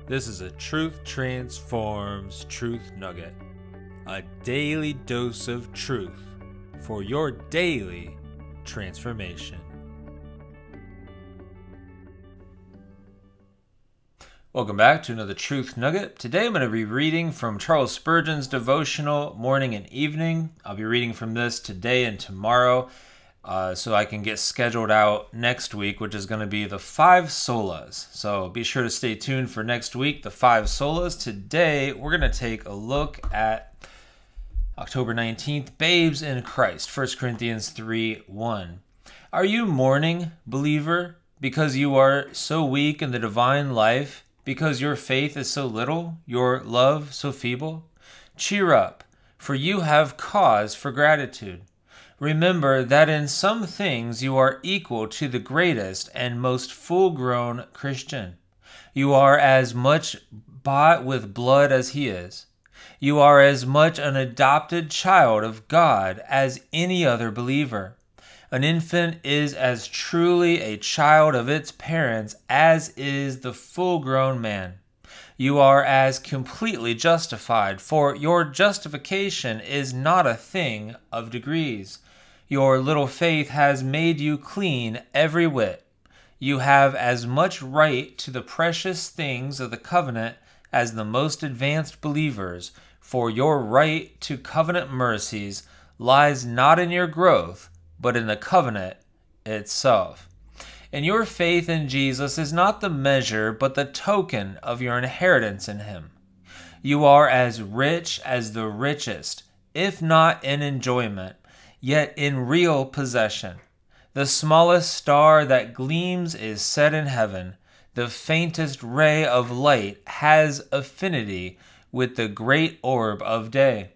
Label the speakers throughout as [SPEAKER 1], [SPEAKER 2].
[SPEAKER 1] This is a Truth Transforms Truth Nugget, a daily dose of truth for your daily transformation. Welcome back to another Truth Nugget. Today I'm going to be reading from Charles Spurgeon's devotional, Morning and Evening. I'll be reading from this today and tomorrow so I can get scheduled out next week, which is going to be the 5 solas. So be sure to stay tuned for next week, the 5 solas. Today we're going to take a look at October 19th, Babes in Christ, 1 Corinthians 3:1. Are you mourning, believer, because you are so weak in the divine life? Because your faith is so little, your love so feeble? Cheer up, for you have cause for gratitude. Remember that in some things you are equal to the greatest and most full-grown Christian. You are as much bought with blood as he is. You are as much an adopted child of God as any other believer. An infant is as truly a child of its parents as is the full-grown man. You are as completely justified, for your justification is not a thing of degrees. Your little faith has made you clean every whit. You have as much right to the precious things of the covenant as the most advanced believers, for your right to covenant mercies lies not in your growth, but in the covenant itself. And your faith in Jesus is not the measure, but the token of your inheritance in him. You are as rich as the richest, if not in enjoyment, yet in real possession. The smallest star that gleams is set in heaven. The faintest ray of light has affinity with the great orb of day.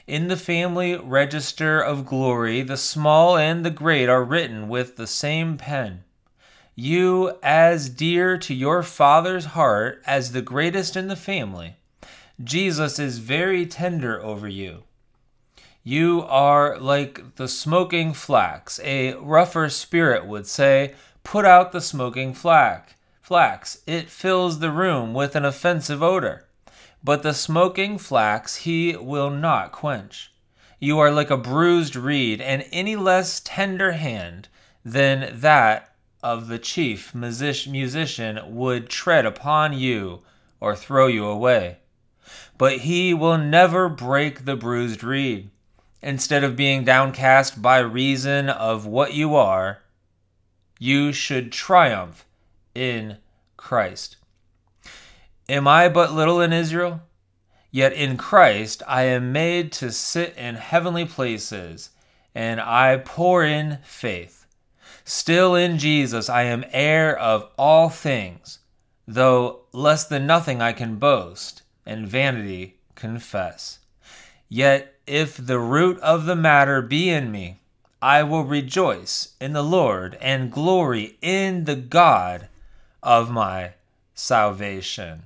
[SPEAKER 1] In the family register of glory, the small and the great are written with the same pen. You, as dear to your Father's heart as the greatest in the family, Jesus is very tender over you. You are like the smoking flax. A rougher spirit would say, "Put out the smoking flax. It fills the room with an offensive odor." But the smoking flax he will not quench. You are like a bruised reed, and any less tender hand than that of the chief musician would tread upon you or throw you away. But he will never break the bruised reed. Instead of being downcast by reason of what you are, you should triumph in Christ. Am I but little in Israel? Yet in Christ I am made to sit in heavenly places, and I pour in faith. Still in Jesus I am heir of all things, though less than nothing I can boast, and vanity confess. Yet if the root of the matter be in me, I will rejoice in the Lord and glory in the God of my salvation.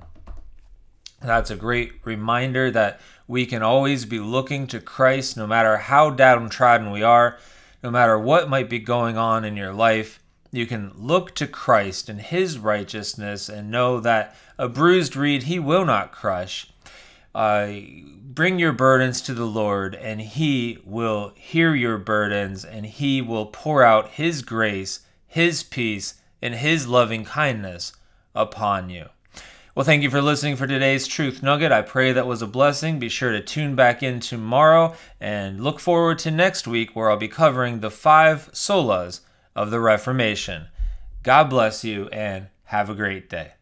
[SPEAKER 1] That's a great reminder that we can always be looking to Christ no matter how downtrodden we are, no matter what might be going on in your life. You can look to Christ and his righteousness and know that a bruised reed he will not crush. Bring your burdens to the Lord, and he will hear your burdens, and he will pour out his grace, his peace, and his loving kindness upon you. Well, thank you for listening for today's Truth Nugget. I pray that was a blessing. Be sure to tune back in tomorrow and look forward to next week, where I'll be covering the 5 solas of the Reformation. God bless you and have a great day.